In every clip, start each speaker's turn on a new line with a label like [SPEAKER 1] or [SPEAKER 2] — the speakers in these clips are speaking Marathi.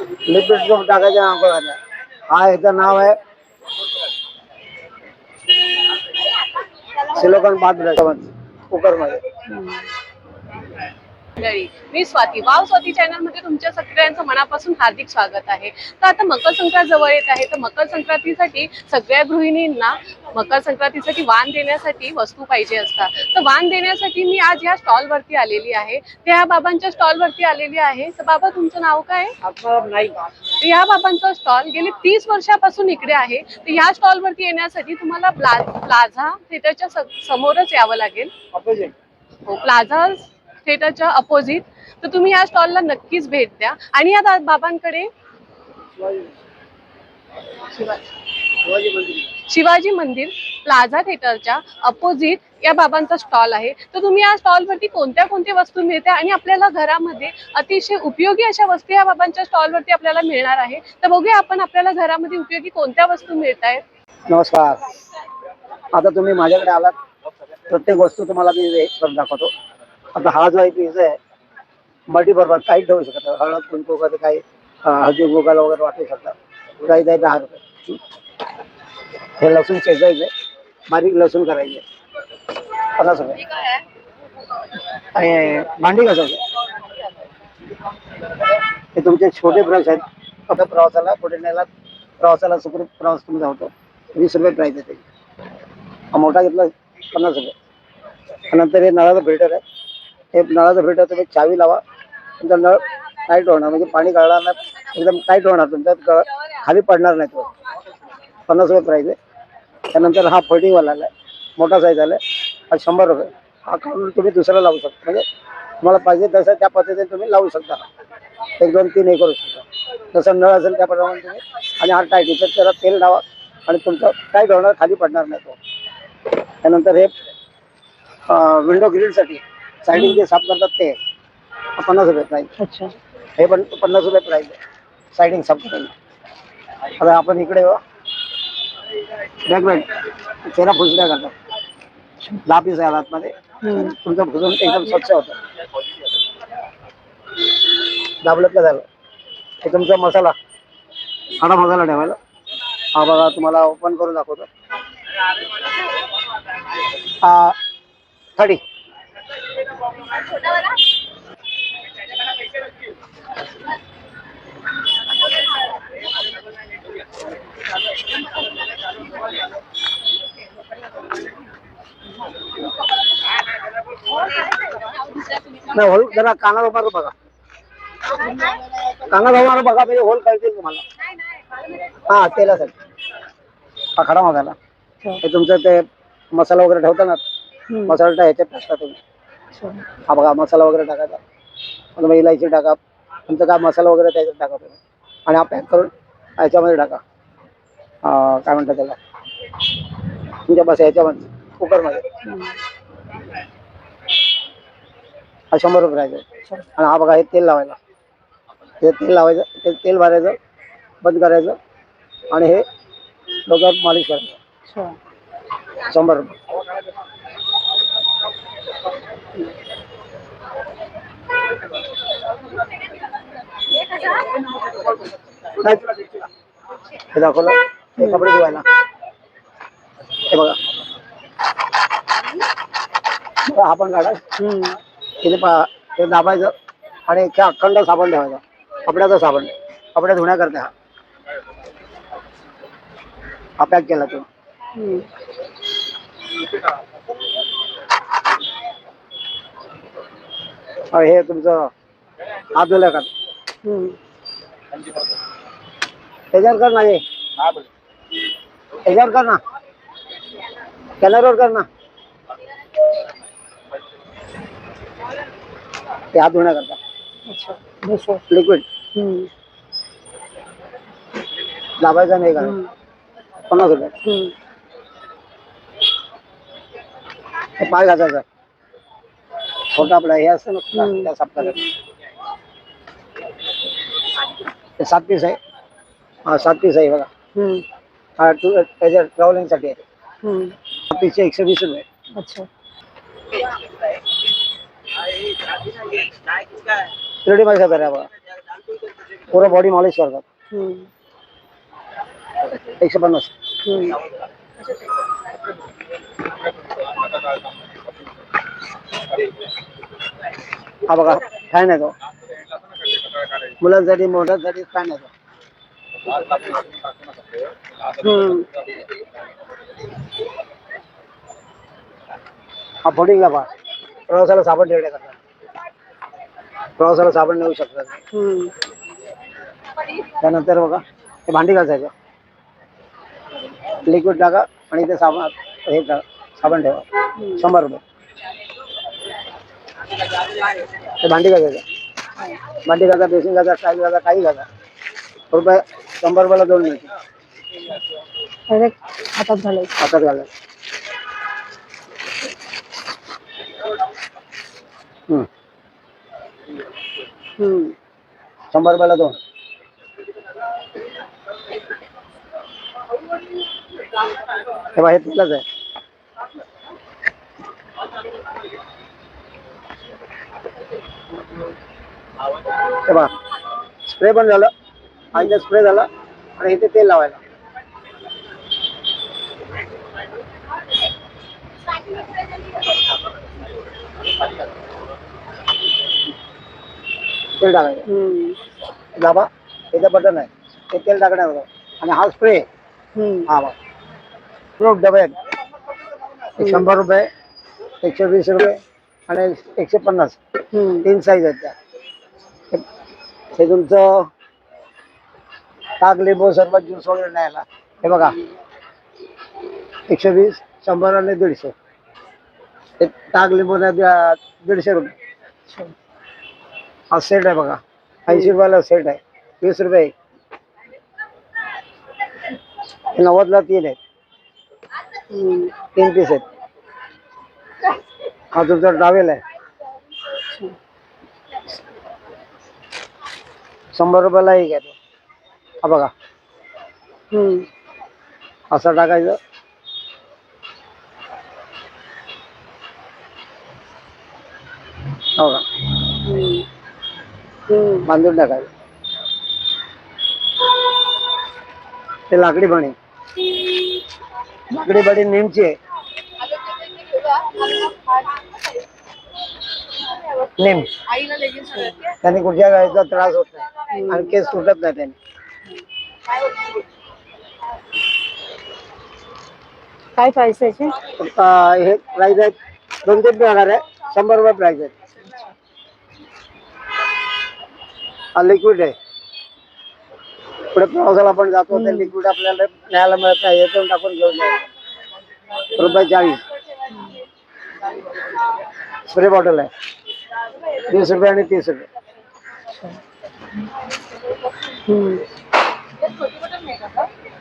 [SPEAKER 1] लिक्विड सोप टाकायचं आंघोळाला. हा याचं नाव आहे सिलिकॉन बाथ ब्रश कुकर मध्ये.
[SPEAKER 2] मी स्वाती, वाव स्वाती चॅनल मध्ये तुमच्या सगळ्यांचं मनापासून हार्दिक स्वागत आहे. तर आता मकर संक्रांत जवळ येत आहे, तर मकर संक्रांतीसाठी सगळ्या गृहिणींना मकर संक्रांतीसाठी वाण देण्यासाठी वस्तू पाहिजे असतात. तर वाण देण्यासाठी मी आज या स्टॉल वरती आलेली आहे. त्या बाबांच्या स्टॉल वरती आलेली आहे. तर बाबा तुमचं नाव काय? या बाबांचा स्टॉल गेली 30 वर्षापासून इकडे आहे. तर या स्टॉल वरती येण्यासाठी तुम्हाला प्लाझा थिएटरच्या समोरच यावं लागेल. प्लाझा थिएटरच्या अपोजिट. तर तुम्ही या स्टॉलला नक्कीच भेट द्या. आणि या बाबांकडे शिवाजी मंदिर प्लाझा थिएटरच्या अपोजिट या बाबांचा स्टॉल आहे. तर तुम्ही या स्टॉलवरती कोणत्या वस्तू मिळते आणि आपल्याला घरामध्ये अतिशय उपयोगी अशा वस्तू या बाबांच्या स्टॉलवरती आपल्याला मिळणार आहे. तर बघूया आपण आपल्याला घरामध्ये उपयोगी कोणत्या वस्तू मिळत आहेत.
[SPEAKER 1] नमस्कार. आता तुम्ही माझ्याकडे आलात, प्रत्येक वस्तू तुम्हाला मी करून दाखवतो. आता हा जो आहे पीस आहे मल्टी बरोबर काही ठेवू शकता. हळद कुंकू वगैरे काही हळदी कुंकाला वगैरे वाटू शकता. काही आहे 10 रुपये. हे लसूण चेचायचे, बारीक लसूण करायचे 50 रुपये. आणि भांडी घासायचे. हे तुमचे छोटे ब्रश आहेत. फक्त प्रवासाला कुठे नेला, प्रवासाला सुखरूप प्रवास तुमचा होतो. 20 रुपये प्राईस आहे त्याची. मोठा घेतला 50 रुपये. नंतर हे नळाचं फिल्टर आहे. हे नळाचं फिल्टर तुम्ही चावी लावा, तुमचा नळ टाईट होणार, म्हणजे पाणी गळणार नाही, एकदम टाईट होणार, तुमचा खाली पडणार नाही. तो 50 रुपये प्राईस आहे. त्यानंतर हा फोल्डिंगवाला आहे, मोठा साईज आला आहे, हा 100 रुपये. हा काढून तुम्ही दुसरा लावू शकता, म्हणजे तुम्हाला पाहिजे तसं त्या पद्धतीने तुम्ही लावू शकता. 1 2 3 हे करू शकता. जसं नळ असेल त्याप्रमाणे तुम्ही. आणि हा टाईट इथं त्याला तेल लावा आणि तुमचं टाईट होणार, खाली पडणार नाही तो. त्यानंतर हे विंडो ग्रिलसाठी सायडिंग जे साफ करतात ते 50 रुपये प्राईस.
[SPEAKER 2] अच्छा.
[SPEAKER 1] हे पण 50 रुपये प्राईस आहे सायडिंग साफ करायला. आता आपण इकडे बॅकबॅट चेहरा पुसण्या करतात. 10 पीस आहे आतमध्ये. तुमचं पुसून एकदम स्वच्छ होतं. दाबलतलं झालं. हे तुमचा मसाला, खडा मसाला ठेवायला. हा बघा तुम्हाला ओपन करून दाखवतो. हा थडी. नाही होल जरा कानाला मारू बघा. कानाला मारू बघा, म्हणजे होल कळतील तुम्हाला. हा तेलासाठी. हा खडा मसाला. हे तुमचं ते मसाला वगैरे ठेवता ना, मसाला ह्याच्यात टाकता तुम्ही. हा बघा मसाला वगैरे टाकायचा. मग इलायची टाका, तुमचा काय मसाला वगैरे त्याच्यात टाका तुम्ही. आणि हा पॅक करून ह्याच्यामध्ये टाका. काय म्हणतात त्याला, तुमच्या बस ह्याच्यामध्ये कुकरमध्ये. हा 100 रुपये आहे. आणि हा बघा हे तेल लावायला. हे तेल लावायचं, ते तेल भरायचं, बंद करायचं आणि हे डोक्यावर मालिश करायचं. 100 रुपये. हे दाखवलं. हे कपडे धुवायला. हे बघा हा पण काढा. हे दाबायचं आणि अखंड साबण ठेवायचा. कपड्याचा साबण, कपडे धुण्याकरता. हा पॅक केला तुम्ही. हे तुमचं हात धुल्या का त्याच्यावर कर ना. याच्यावर कर ना, कॅनरवर कर ना. ते हात धुण्याकरता लिक्विड लावायचा नाही का. 50 रुपये. पाय घासायचा. छोटा आपला हे असतं ना त्या साफ करायचं. 7 पीस आहे. हा 7 पीस आहे बघा. हा त्याच्या ट्रॅव्हलिंगसाठी आहे. पीसचे 120 रुपये. अच्छा. रेडी मासा करा बघा. पूर्ण बॉडी मॉलिश करतात.
[SPEAKER 2] हम्म.
[SPEAKER 1] 150.
[SPEAKER 2] हम्म.
[SPEAKER 1] हा बघा फॅन आहे तो, मुलांसाठी मोठ्यांसाठी फॅन आहे तो.
[SPEAKER 2] हम्म.
[SPEAKER 1] हा फोल्डिंग बा, प्रवासाला साबण ठेवण्या करतात, प्रवासाला साबण नेऊ शकतात.
[SPEAKER 2] हम्म.
[SPEAKER 1] त्यानंतर बघा हे भांडी घासायचं, लिक्विड टाका आणि ते साबण हे साबण ठेवा. 100 रुपये. ते भांडी घासायचं, भांडी घासा, बेसिंग घासा, स्टाईल घासा, काही घासा. रुपये 100 रुपयाला 2 मिळते.
[SPEAKER 2] हातात घालायचं.
[SPEAKER 1] हातात घालायचं. हम्म. 100 रुपयाला 2. हे बघा हे तेलच आहे. हे बघा स्प्रे पण झालं, आणि स्प्रे झाला आणि इथे तेल लावायला. तेल टाकायचं. दाबा, इथे बटन आहे, ते तेल टाकण्यावर. आणि हा स्प्रे, हा बघा डबे आहेत. 100 रुपये, 120 रुपये आणि 150. 3 साईज आहेत त्या. हे तुमचं ताक, लिंबू सरबत, ज्यूस वगैरे न्यायला. हे बघा 120, 100 आणि 150. हे ताक, लिंबू 150 रुपये. हा सेट आहे बघा, 80 रुपयाला सेट आहे, 20 रुपये. 90ला 3 आहेत, 3 पीस आहेत. हा तुमचा ट्रॅव्हल आहे, 100 रुपयाला एक आहे तो. हा बघा असं टाकायचं. हो का, बांधून टाकायचं. ते लाकडी बणी, लाकडी बणी नेमची आहे. नेम त्याने कुठच्या गायचा त्रास होत नाही आणि केस सुटत नाही त्याने.
[SPEAKER 2] काय प्राइस आहे?
[SPEAKER 1] हे प्राइस आहे 2-3 प्रकार आहे. 100 रुपये प्राइस आहे. हा लिक्विड आहे. पुढे प्रवासाला आपण जातो ते लिक्विड आपल्याला न्यायला मिळत नाही, येथून टाकून घेऊन जायचं. रुपये 40. स्प्रे बॉटल आहे 20 रुपये आणि 30 रुपये.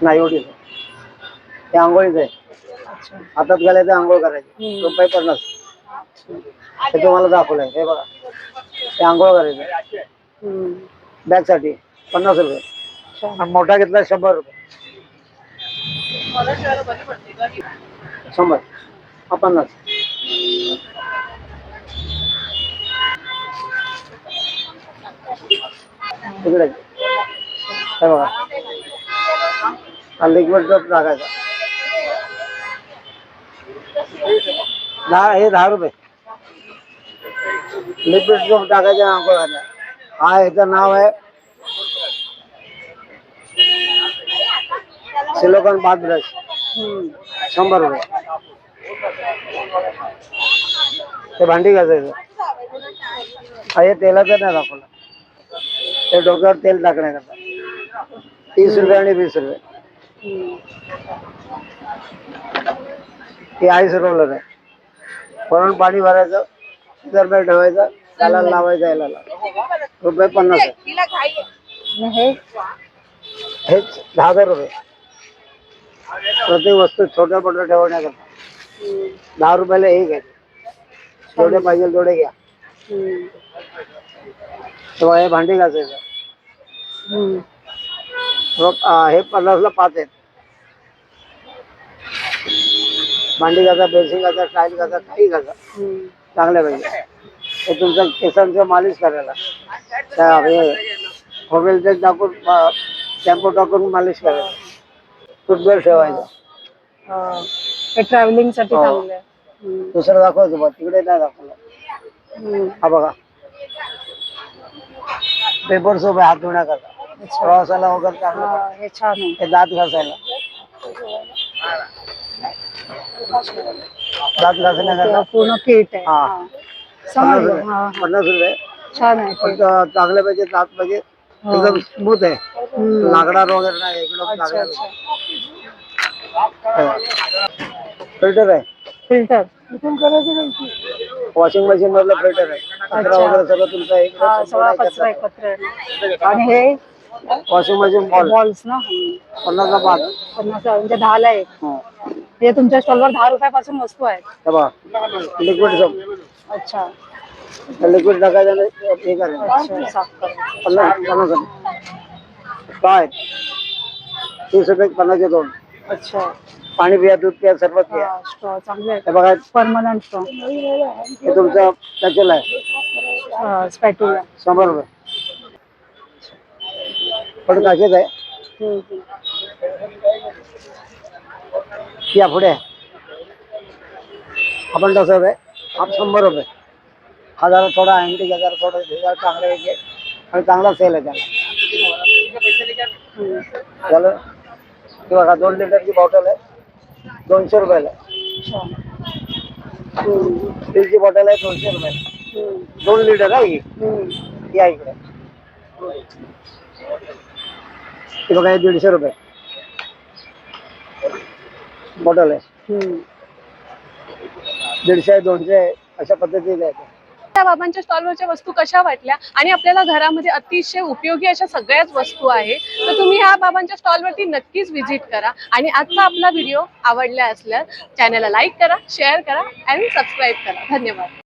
[SPEAKER 1] नाही एवढी हे आंघोळीच आहे, हातात घालायचं, आंघोळ करायची. रुपये 50. हे तुम्हाला दाखवलंय, हे बघा हे आंघोळ करायचं. बॅग साठी 50 रुपये. मोठा घेतला 100 रुपये. 100 हा 50. तिकडे हे बघा हा लिक्विड सोप टाकायचा. 10 रुपये. लिक्विड सोप टाकायचं, आंघोळ करायचं. हा याचं नाव आहे सिलिकॉन बाथ ब्रश. 100 रुपये. ते भांडी घासायचं. हे तेलाचं नाही दाखवलं, ते डोक्यावर तेल टाकण्याकरता. 30 रुपये आणि 20 रुपये. हे 80 रुपये आहे. वरून पाणी भरायचं, 10 रुपये ठेवायचं, त्याला लावायचं. याला रुपये 50 आहे. हेच 10,000 रुपये. प्रत्येक वस्तू छोट्या मोठ्या ठेवण्याकरता 10 रुपयाला एक आहे. जेवढे पाहिजे तेवढे घ्या. तेव्हा हे भांडी घासायचं. हे 50ला 5 आहेत. भांडी घासा, बेसिंग घासा, स्टाईल घासा, काही घासा, चांगल्या पाहिजे. हे तुमच्या केसांचं मालिश करायला, मोबाईल तेल टाकून शॅम्पू टाकून मालिश करायचं. टूथब्रश ठेवायचं.
[SPEAKER 3] हे ट्रॅव्हलिंग साठी
[SPEAKER 1] हो.
[SPEAKER 3] चांगलं आहे. हम्म.
[SPEAKER 1] दुसरं दाखवायचं बघ, तिकडे नाही दाखवलं.
[SPEAKER 3] हम्म.
[SPEAKER 1] हा बघा, पेपर सोप आहे हात धुण्याकरता.
[SPEAKER 3] अच्छा.
[SPEAKER 1] प्रवासाला वगैरे चांगलं पडतं.
[SPEAKER 3] हे छान आहे.
[SPEAKER 1] हे दात घासायला, दात घासण्याकरता.
[SPEAKER 3] पूर्ण किट आहे.
[SPEAKER 1] हा.
[SPEAKER 3] हा. समजलं. हा, हा.
[SPEAKER 1] 50 रुपये.
[SPEAKER 3] छान आहे
[SPEAKER 1] पण
[SPEAKER 3] ते.
[SPEAKER 1] चांगले पाहिजे, दात पाहिजे
[SPEAKER 3] हा.
[SPEAKER 1] एकदम स्मूथ आहे,
[SPEAKER 3] हम्म.
[SPEAKER 1] लागणार वगैरे नाही, एकदम
[SPEAKER 3] अच्छा,
[SPEAKER 1] चांगलं
[SPEAKER 3] अच्छा.
[SPEAKER 1] फिल्टर आहे.
[SPEAKER 3] फिल्टर.
[SPEAKER 1] वॉशिंग मशीन मधलं फिल्टर आहे. कचरा वगैरे सगळं तुमचा
[SPEAKER 3] हा, सगळा कचरा
[SPEAKER 1] इकडे
[SPEAKER 3] एकत्र आहे. आणि हे
[SPEAKER 1] वॉशिंग मशीन बॉल
[SPEAKER 3] बॉल्स ना
[SPEAKER 1] 50ला 5.
[SPEAKER 3] 50 म्हणजे 10 ला एक. हे तुमच्या स्टॉलवर 10 रुपयापासून वस्तू आहेत.
[SPEAKER 1] Liquid soap.
[SPEAKER 3] अच्छा.
[SPEAKER 1] लिक्विड टाकायचं आणि हे करायचं.
[SPEAKER 3] अच्छा, साफ करायचं.
[SPEAKER 1] 50 रुपये. काय 30 रुपये 50चे 2.
[SPEAKER 3] अच्छा.
[SPEAKER 1] पाणी पिया, दूध पिया, सरबत पिया.
[SPEAKER 3] हा, स्ट्रॉ चांगले
[SPEAKER 1] हे
[SPEAKER 3] आहेत.
[SPEAKER 1] बघा,
[SPEAKER 3] परमनंट स्ट्रॉ.
[SPEAKER 1] हे तुमचं त्याच्याला आहे
[SPEAKER 3] स्पॅट्युला.
[SPEAKER 1] 100 रुपये. पण काचेच आहे. या पुढे आपण कसं आहे, आप 100 रुपये. हा जरा थोडा अँटिक, जरा थोडं चांगलं आहे आणि चांगला सेल आहे त्याला. झालं. हे बघा 2 लिटरची बॉटल आहे, 200 रुपयाला. स्टीलची बॉटल आहे 200 रुपयाला. 2 लिटर आहे ही. या इकडे. हे बघा, हे 150 रुपये बॉटल आहे. 150 आहे, 200 आहे, अशा पद्धतीने आहे.
[SPEAKER 2] त्या बाबांच्या स्टॉलवरच्या वस्तू कशा वाटल्या आणि आपल्याला घरामध्ये अतिशय उपयोगी अशा सगळ्याच वस्तू आहे, तर तुम्ही ह्या बाबांच्या स्टॉलवरती नक्कीच व्हिजिट करा. आणि आजचा आपला व्हिडिओ आवडला असल्यास चॅनलला लाईक करा, शेअर करा आणि सबस्क्राईब करा. धन्यवाद.